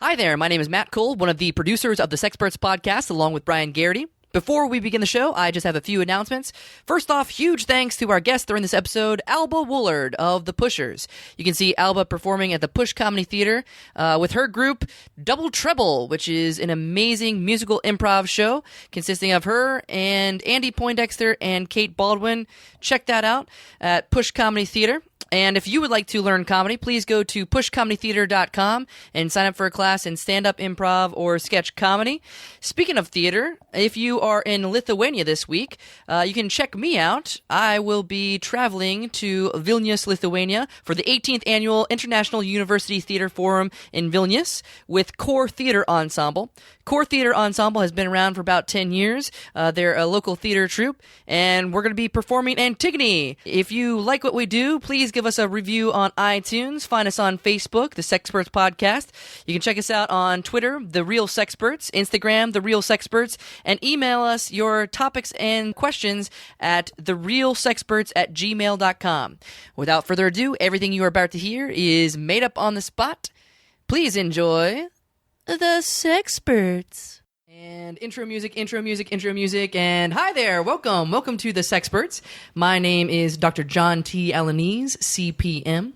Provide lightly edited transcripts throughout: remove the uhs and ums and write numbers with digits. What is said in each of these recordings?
Hi there, my name is Matt Cole, one of the producers of the Sexperts podcast, along with Brian Garrity. Before we begin the show, I just have a few announcements. First off, huge thanks to our guest during this episode, Alba Woolard of The Pushers. You can see Alba performing at the Push Comedy Theater with her group Double Treble, which is an amazing musical improv show consisting of her and Andy Poindexter and Kate Baldwin. Check that out at Push Comedy Theater. And if you would like to learn comedy, please go to pushcomedytheater.com and sign up for a class in stand-up improv or sketch comedy. Speaking of theater, if you are in Lithuania this week, you can check me out. I will be traveling to Vilnius, Lithuania for the 18th Annual International University Theater Forum in Vilnius with Core Theater Ensemble. Core Theater Ensemble has been around for about 10 years. They're a local theater troupe, and we're going to be performing Antigone. If you like what we do, please give us a review on iTunes. Find us on Facebook, The Sexperts Podcast. You can check us out on Twitter, The Real Sexperts, Instagram, The Real Sexperts, and email us your topics and questions at therealsexperts@gmail.com. Without further ado, everything you are about to hear is made up on the spot. Please enjoy The Sexperts. And intro music, and hi there, welcome to The Sexperts. My name is Dr. John T. Alanese, CPM.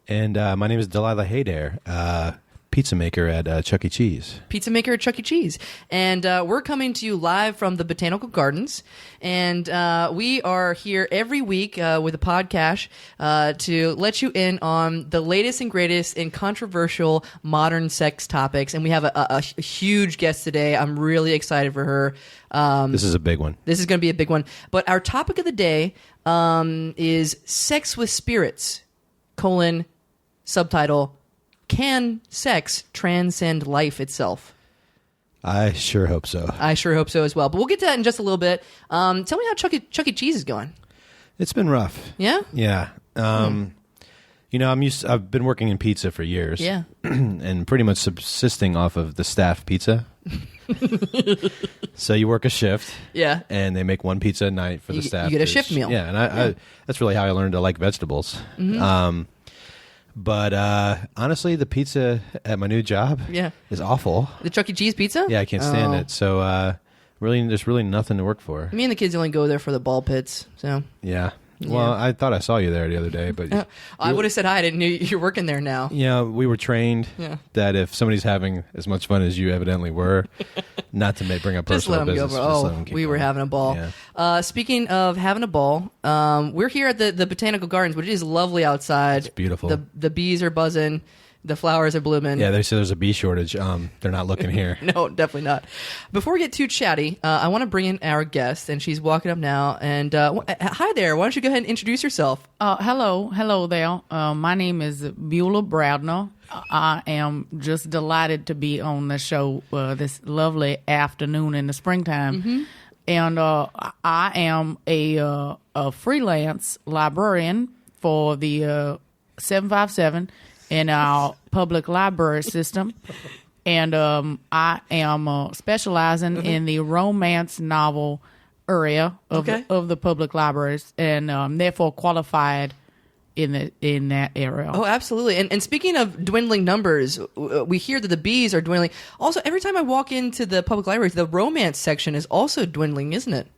And my name is Delilah Haydair, pizza maker at Chuck E. Cheese. Pizza maker at Chuck E. Cheese. And we're coming to you live from the Botanical Gardens. And we are here every week with a podcast to let you in on the latest and greatest in controversial modern sex topics. And we have a huge guest today. I'm really excited for her. This is a big one. This is going to be a big one. But our topic of the day is sex with spirits, subtitle, can sex transcend life itself? I sure hope so. I sure hope so as well. But we'll get to that in just a little bit. Tell me how Chuck E. Cheese is going. It's been rough. Yeah? Yeah. You know, I've been working in pizza for years. Yeah. And pretty much subsisting off of the staff pizza. So you work a shift. Yeah. And they make one pizza a night for the staff. You get a shift meal. Yeah. And I that's really how I learned to like vegetables. Mm-hmm. But honestly, the pizza at my new job is awful. The Chuck E. Cheese pizza? Yeah, I can't stand it. So really, there's really nothing to work for. Me and the kids only go there for the ball pits. So yeah. Well, I thought I saw you there the other day, but I would have said hi. I didn't know you're working there now. Yeah, we were trained that if somebody's having as much fun as you evidently were, not to bring up personal business. We were having a ball. Yeah. Speaking of having a ball, we're here at the Botanical Gardens, which is lovely outside. It's beautiful. The bees are buzzing. The flowers are blooming. Yeah, they say there's a bee shortage. They're not looking here. No, definitely not. Before we get too chatty, I want to bring in our guest, and she's walking up now. And hi there. Why don't you go ahead and introduce yourself? Hello there. My name is Beaulah Bradner. I am just delighted to be on the show this lovely afternoon in the springtime. Mm-hmm. And I am a freelance librarian for the 757 in our public library system, and I am specializing in the romance novel area of the public libraries, and therefore qualified in that area. Oh, absolutely. And speaking of dwindling numbers, we hear that the bees are dwindling. Also, every time I walk into the public libraries, the romance section is also dwindling, isn't it?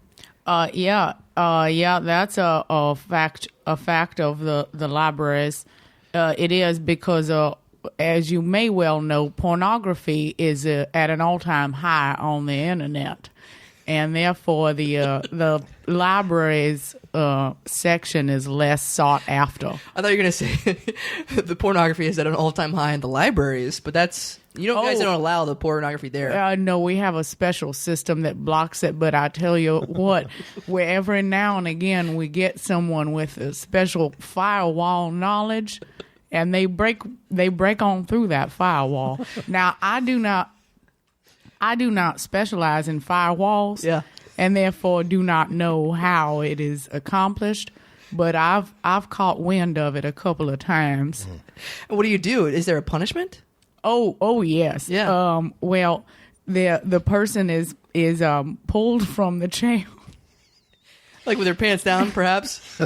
Yeah. That's a fact of the libraries. It is because, as you may well know, pornography is at an all-time high on the internet, and therefore the library's section is less sought after. I thought you were going to say the pornography is at an all-time high in the libraries, but that's guys don't allow the pornography there. No, we have a special system that blocks it. But I tell you what, where every now and again we get someone with a special firewall knowledge, and they break on through that firewall. Now, I do not specialize in firewalls, and therefore do not know how it is accomplished. But I've caught wind of it a couple of times. What do you do? Is there a punishment? Oh yes. Yeah. Well, the person is pulled from the chair. Like with their pants down, perhaps?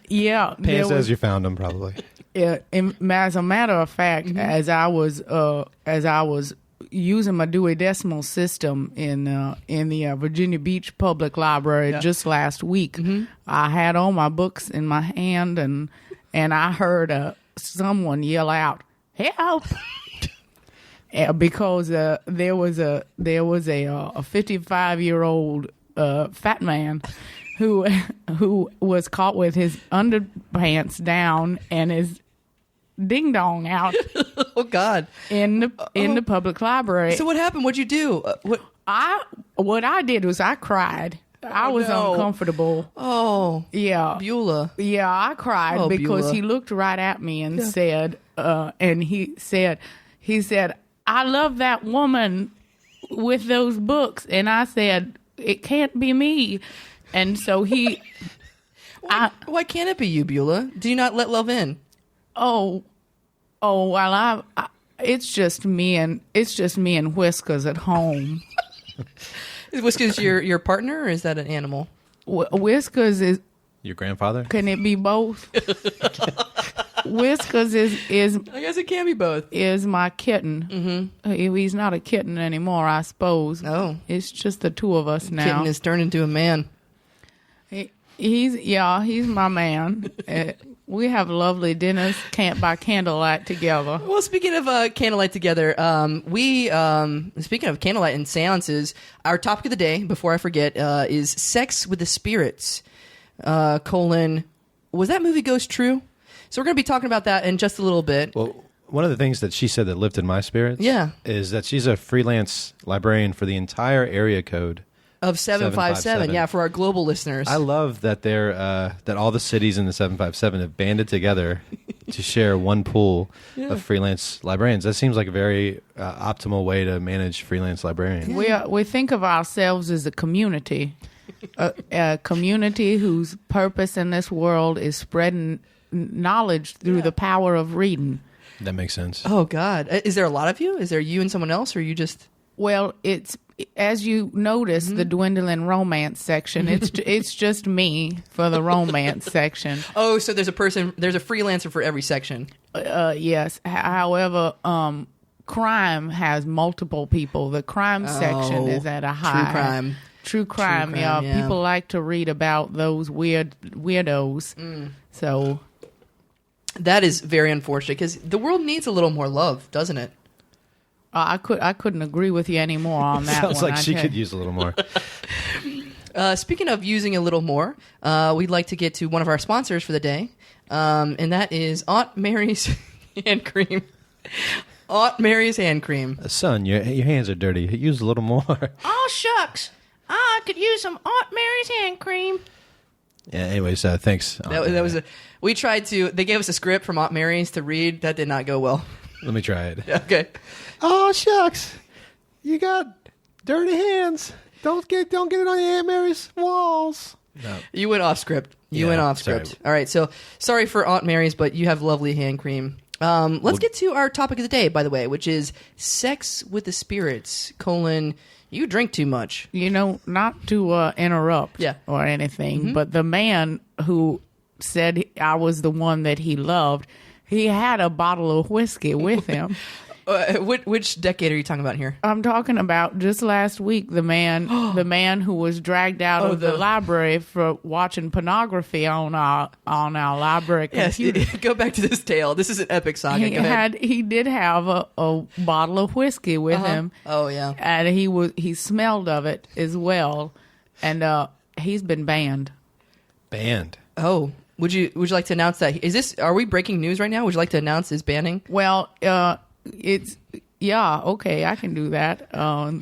Yeah. Pants as you found them, probably. as a matter of fact, as I was using my Dewey Decimal System in the Virginia Beach Public Library just last week, I had all my books in my hand, and I heard someone yell out, "Help!" Because there was a 55-year-old fat man who was caught with his underpants down and his ding dong out. Oh God! In the public library. So what happened? What'd you do? What I did was I cried. I was uncomfortable. Oh, yeah, Beaulah. Yeah, I cried because Beaulah. He looked right at me and said, he said, "I love that woman with those books," and I said, "It can't be me." And so he, why can't it be you, Beaulah? Do you not let love in? Oh, well, it's just me and Whiskers at home. Is Whiskers your partner, or is that an animal? Whiskers is your grandfather. Can it be both? Whiskers is I guess it can be both. Is my kitten. He's not a kitten anymore, I suppose. Oh, it's just the two of us now. Kitten is turned into a man. He's my man. We have lovely dinners by candlelight together. Well, speaking of candlelight together, speaking of candlelight and seances, our topic of the day, before I forget, is sex with the spirits. Was that movie ghost true? So we're going to be talking about that in just a little bit. Well, one of the things that she said that lifted my spirits is that she's a freelance librarian for the entire area code of 757. Yeah, for our global listeners. I love that that all the cities in the 757 have banded together to share one pool of freelance librarians. That seems like a very optimal way to manage freelance librarians. We think of ourselves as a community, a community whose purpose in this world is spreading knowledge through the power of reading. That makes sense. Oh, God. Is there a lot of you? Is there you and someone else, or are you just... Well, it's... As you notice, the dwindling romance section, it's just me for the romance section. Oh, so there's a freelancer for every section. Yes. However, crime has multiple people. The crime section is at a high. True crime. Yeah. People like to read about those weirdos. So that is very unfortunate because the world needs a little more love, doesn't it? I couldn't agree with you anymore on that. Sounds like she could use a little more. Speaking of using a little more, we'd like to get to one of our sponsors for the day, and that is Aunt Mary's Hand Cream. Aunt Mary's Hand Cream. Son, your hands are dirty. Use a little more. Oh, shucks. I could use some Aunt Mary's Hand Cream. Yeah, anyways, thanks. That was we tried to... They gave us a script from Aunt Mary's to read. That did not go well. Let me try it. Okay. Oh, shucks. You got dirty hands. Don't get it on your Aunt Mary's walls. No. You went off script. Sorry. All right, so sorry for Aunt Mary's, but you have lovely hand cream. Let's get to our topic of the day, by the way, which is sex with the spirits, you drink too much. Not to interrupt or anything, but the man who said I was the one that he loved, he had a bottle of whiskey with him. Which decade are you talking about here? I'm talking about just last week. The man who was dragged out of the library for watching pornography on our library computer. Yes, go back to this tale. This is an epic saga. He did have a bottle of whiskey with him. Oh yeah, and he smelled of it as well, and he's been banned. Banned. Oh. Would you like to announce that? Are we breaking news right now? Would you like to announce his banning? Well, okay, I can do that.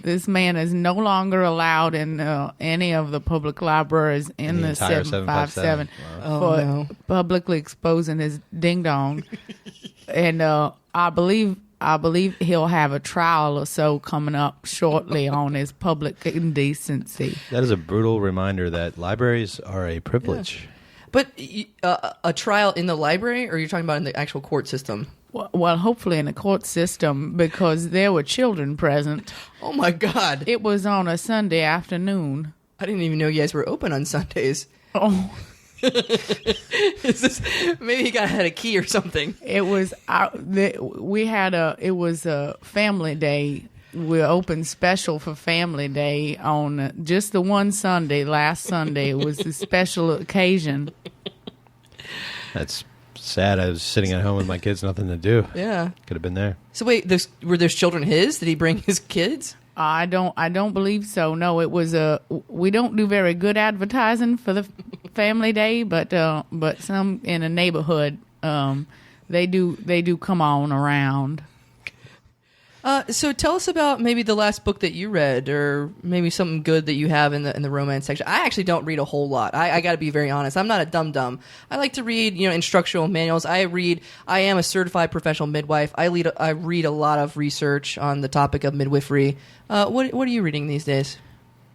This man is no longer allowed in any of the public libraries in the 757 for publicly exposing his ding dong. And I believe he'll have a trial or so coming up shortly on his public indecency. That is a brutal reminder that libraries are a privilege. Yeah. But a trial in the library, or are you talking about in the actual court system? Well, hopefully in the court system, because there were children present. Oh, my God. It was on a Sunday afternoon. I didn't even know you guys were open on Sundays. Oh, Maybe he had a key or something. It was it was a family day. We opened special for Family Day on just the one Sunday. Last Sunday, it was a special occasion. That's sad. I was sitting at home with my kids, nothing to do. Yeah, could have been there. So wait, were there children his? Did he bring his kids? I don't believe so. No, it was we don't do very good advertising for the Family Day, but some in a neighborhood, they do come on around. So tell us about maybe the last book that you read, or maybe something good that you have in the romance section. I actually don't read a whole lot. I got to be very honest. I'm not a dum-dum. I like to read, instructional manuals. I am a certified professional midwife. I read a lot of research on the topic of midwifery. What are you reading these days?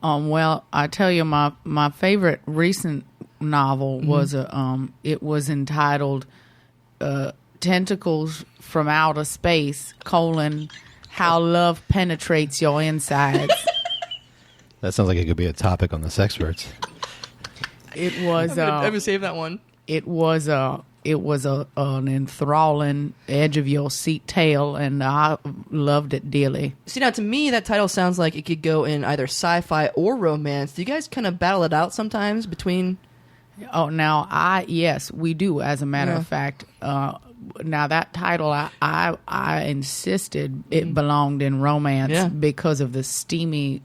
Well, I tell you, my favorite recent novel was it was entitled "Tentacles from Outer Space: How Love Penetrates Your Insides." That sounds like it could be a topic on the Sexperts. It was. I'm gonna save that one. It was an enthralling, edge of your seat tale, and I loved it dearly. See, now to me, that title sounds like it could go in either sci-fi or romance. Do you guys kind of battle it out sometimes between? Oh, now yes, we do. As a matter of fact. Now that title, I insisted it belonged in romance because of the steamy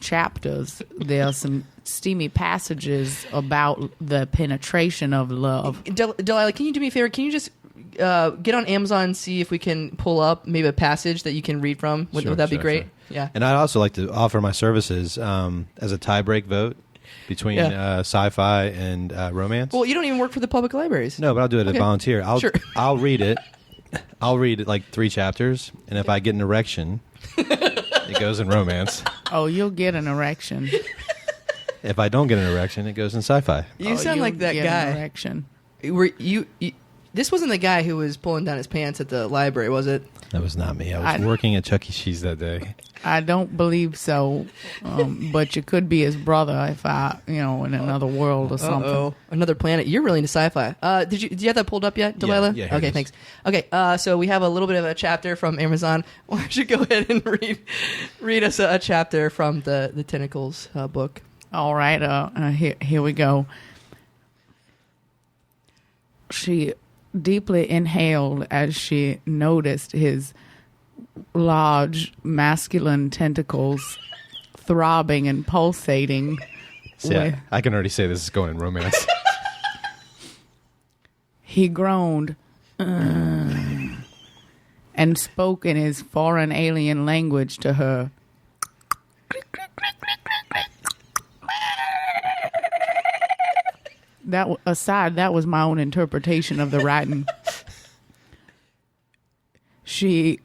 chapters. There are some steamy passages about the penetration of love. Delilah, can you do me a favor? Can you just get on Amazon and see if we can pull up maybe a passage that you can read from? Would that be great? Sure. Yeah. And I'd also like to offer my services as a tie-break vote between sci-fi and romance. Well, you don't even work for the public libraries. No, but I'll do it as volunteer. Sure. I'll read it. I'll read it like 3 chapters, and if I get an erection, it goes in romance. Oh, you'll get an erection. If I don't get an erection, it goes in sci-fi. You sound like that guy. An erection. This wasn't the guy who was pulling down his pants at the library, was it? That was not me. I was working at Chuck E. Cheese that day. I don't believe so, but you could be his brother if in another world or something. Uh-oh. Another planet. You're really into sci-fi. Do you have that pulled up yet, Delilah? Yeah. Okay, thanks. Okay, so we have a little bit of a chapter from Amazon. Why don't you go ahead and read us a chapter from the Tentacles book? All right, here we go. She deeply inhaled as she noticed his large masculine tentacles throbbing and pulsating. See, I can already say this is going in romance. He groaned and spoke in his foreign alien language to her. That was my own interpretation of the writing. She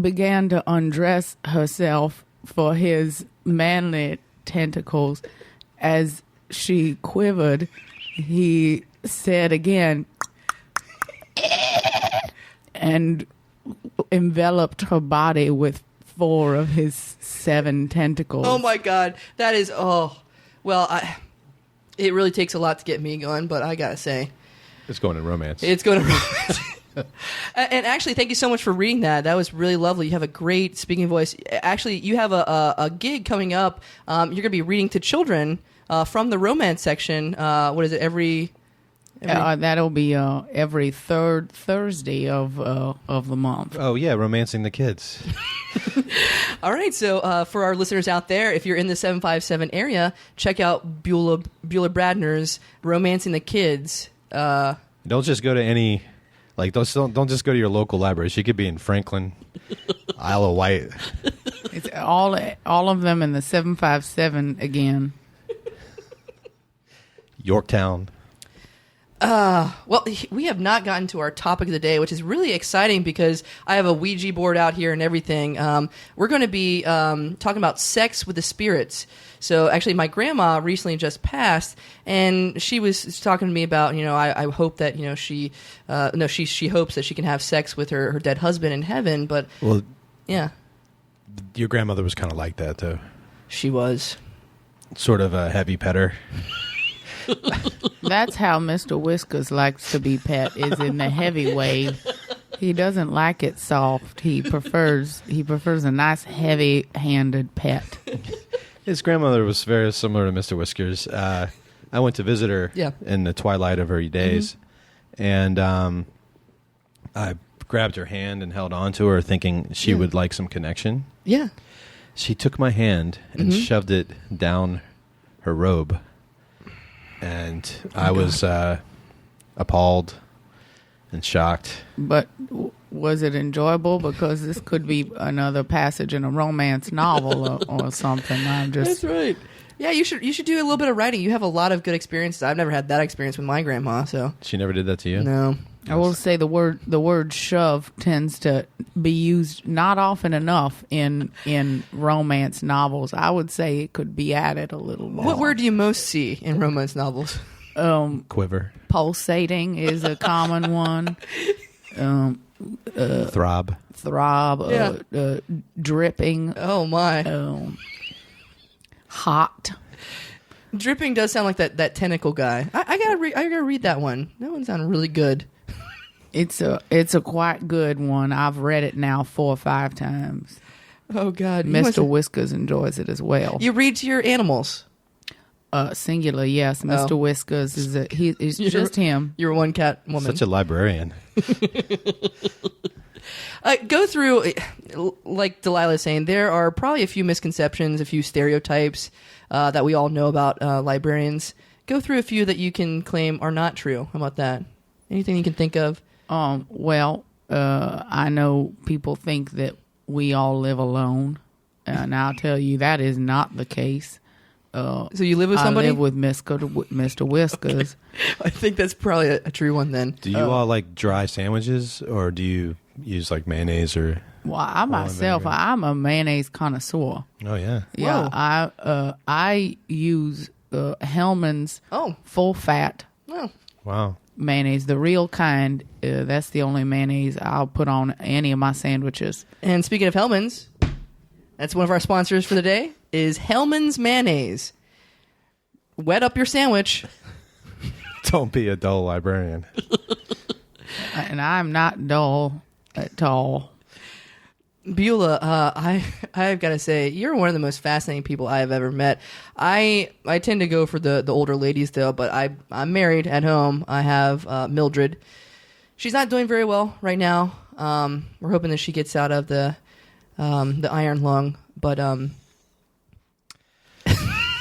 began to undress herself for his manly tentacles. As she quivered, he said again, and enveloped her body with 4 of his 7 tentacles. Oh my God, that is it really takes a lot to get me going, but I gotta say, it's going in romance. It's going in romance. And actually, thank you so much for reading that. That was really lovely. You have a great speaking voice. Actually, you have a gig coming up. You're going to be reading to children from the romance section. What is it? Every that'll be every third Thursday of the month. Oh yeah, romancing the kids. All right, so for our listeners out there, if you're in the 757 area, check out Beaulah Bradner's Romancing the Kids. Don't just go to any, don't just go to your local library. She could be in Franklin, Isle of Wight. It's all of them in the 757 again. Yorktown. Well, we have not gotten to our topic of the day, which is really exciting because I have a Ouija board out here and everything. We're going to be talking about sex with the spirits. So actually, my grandma recently just passed, and she was talking to me about, I hope that, she hopes that she can have sex with her dead husband in heaven. But, well, yeah. Your grandmother was kind of like that, though. She was. Sort of a heavy petter. That's how Mr. Whiskers likes to be pet, is in the heavy way. He doesn't like it soft. He prefers a nice heavy-handed pet. His grandmother was very similar to Mr. Whiskers. I went to visit her in the twilight of her days, and I grabbed her hand and held on to her, thinking she would like some connection. Yeah. She took my hand and shoved it down her robe, and I was appalled and shocked. But was it enjoyable? Because this could be another passage in a romance novel or something. That's right. Yeah, you should do a little bit of writing. You have a lot of good experiences. I've never had that experience with my grandma. So she never did that to you? No. I will say the word shove tends to be used not often enough in romance novels. I would say it could be added a little more. What word do you most see in romance novels? Quiver. Pulsating is a common one. Throb. Dripping. Oh my. Hot. Dripping does sound like that tentacle guy. I gotta read that one. That one sounded really good. It's a quite good one. I've read it now 4 or 5 times. Oh God. Mr. Whiskers enjoys it as well. You read to your animals. Singular, yes. Mr. Whiskers is just him. You're a one cat woman. Such a librarian. Go through, like Delilah is saying, there are probably a few misconceptions, a few stereotypes that we all know about librarians. Go through a few that you can claim are not true. How about that? Anything you can think of? Well, I know people think that we all live alone, and I'll tell you that is not the case. So you live with somebody? I live with Mr. Whiskers. Okay. I think that's probably a true one then. Do you all like dry sandwiches, or do you use like mayonnaise or? Well, I myself, I'm a mayonnaise connoisseur. Oh yeah. Yeah, I use Hellman's full fat. Oh. Wow. Mayonnaise, the real kind. That's the only mayonnaise I'll put on any of my sandwiches. And speaking of Hellman's, that's one of our sponsors for the day, is Hellman's Mayonnaise. Wet up your sandwich. Don't be a dull librarian. And I'm not dull at all. Beaulah, I've got to say, you're one of the most fascinating people I have ever met. I tend to go for the older ladies, though, but I'm married at home. I have Mildred. She's not doing very well right now. We're hoping that she gets out of the iron lung, but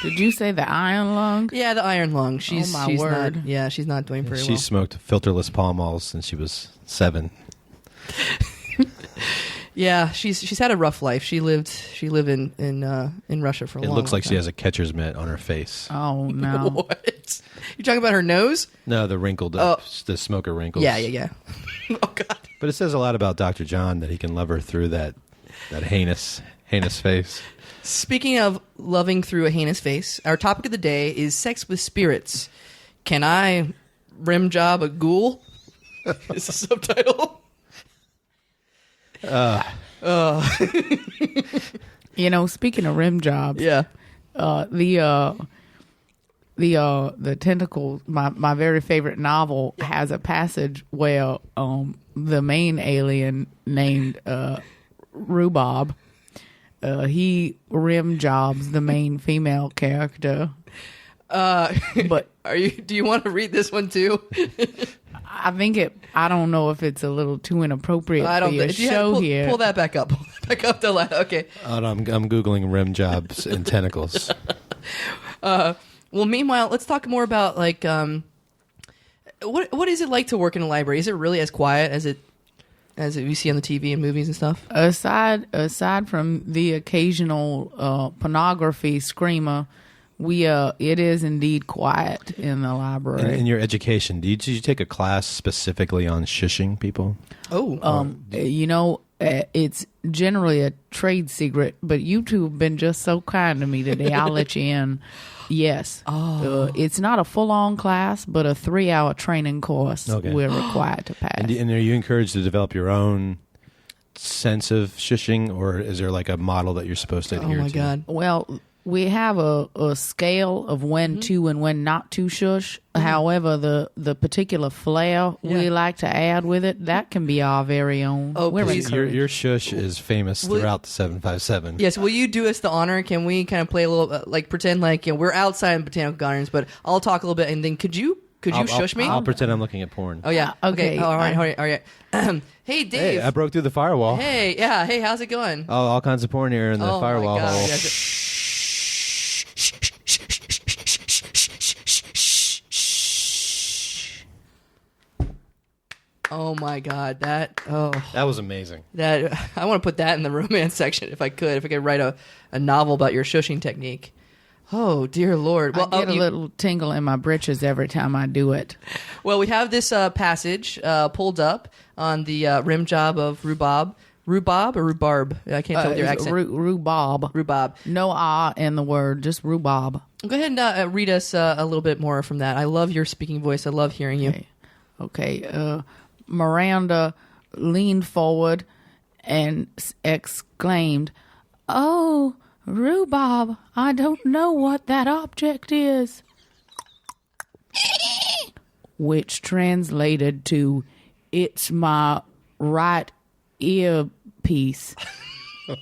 Did you say the iron lung? Yeah, the iron lung. She's word. She's not doing very well. She smoked filterless Pall Malls since she was 7. Yeah, she's had a rough life. She lived in Russia for a long time. It looks like she has a catcher's mitt on her face. Oh no! What? You talking about her nose? No, the wrinkled, the smoker wrinkles. Yeah. Oh God! But it says a lot about Dr. John that he can love her through that heinous face. Speaking of loving through a heinous face, our topic of the day is sex with spirits. Can I rim job a ghoul? Is the subtitle. Speaking of rim jobs, yeah, the tentacles. My very favorite novel has a passage where the main alien named Rhubarb, he rim jobs the main female character. But do you want to read this one too? I think I don't know if it's a little too inappropriate for your show here. Pull that back up. Pull that back up, Delilah. Okay. I'm Googling rim jobs and tentacles. Well, meanwhile, let's talk more about what is it like to work in a library? Is it really as quiet as we see on the TV and movies and stuff? Aside from the occasional pornography screamer, it is indeed quiet in the library. In your education, did you take a class specifically on shushing people? It's generally a trade secret, but you two have been just so kind to me today. I'll let you in. Yes. It's not a full-on class, but a 3-hour training course we're required to pass. And are you encouraged to develop your own sense of shushing, or is there like a model that you're supposed to adhere to? Oh, my God. Well, We have a scale of when to and when not to shush. However, the particular flair we like to add with it, that can be our very own. Oh, please. Your shush is famous throughout the 757. Yes, will you do us the honor? Can we kind of play a little, pretend like we're outside in Botanical Gardens, but I'll talk a little bit, and then could you shush me? I'll pretend I'm looking at porn. Oh, yeah. Okay. All right. Hey, Dave. Hey, I broke through the firewall. Hey, yeah. Hey, how's it going? Oh, all kinds of porn here in the firewall my God. hole. Yeah, oh my God, that was amazing. That I want to put that in the romance section if I could write a novel about your shushing technique. Oh dear Lord! Well, I get a little tingle in my britches every time I do it. Well, we have this passage pulled up on the rim job of rhubarb or rhubarb. I can't tell with your accent. Rhubarb. No ah in the word, just rhubarb. Go ahead and read us a little bit more from that. I love your speaking voice. I love hearing you. Okay. Miranda leaned forward and exclaimed, "Oh, rhubarb, I don't know what that object is." Which translated to, "It's my right earpiece."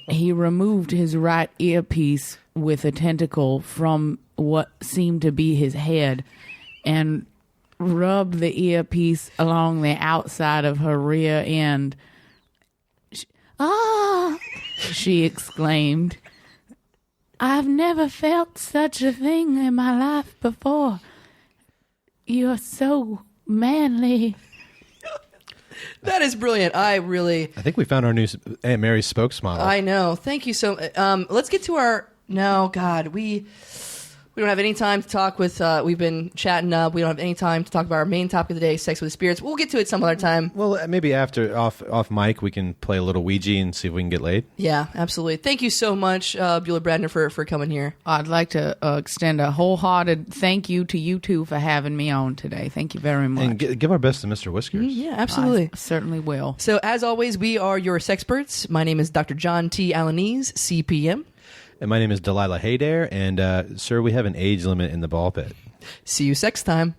He removed his right earpiece with a tentacle from what seemed to be his head and rubbed the earpiece along the outside of her rear end. She exclaimed. "I've never felt such a thing in my life before. You're so manly." That is brilliant. I think we found our new Aunt Mary's spokes model. I know. Thank you so much. Let's get to our... No, God, we don't have any time to talk with... we've been chatting up. We don't have any time to talk about our main topic of the day, sex with the spirits. We'll get to it some other time. Well, maybe after off mic, we can play a little Ouija and see if we can get laid. Yeah, absolutely. Thank you so much, Beaulah Bradner, for coming here. I'd like to extend a wholehearted thank you to you two for having me on today. Thank you very much. And give our best to Mr. Whiskers. Yeah, absolutely. I certainly will. So, as always, we are your Sexperts. My name is Dr. John T. Alanese, CPM. And my name is Delilah Haydare, and sir, we have an age limit in the ball pit. See you sex time.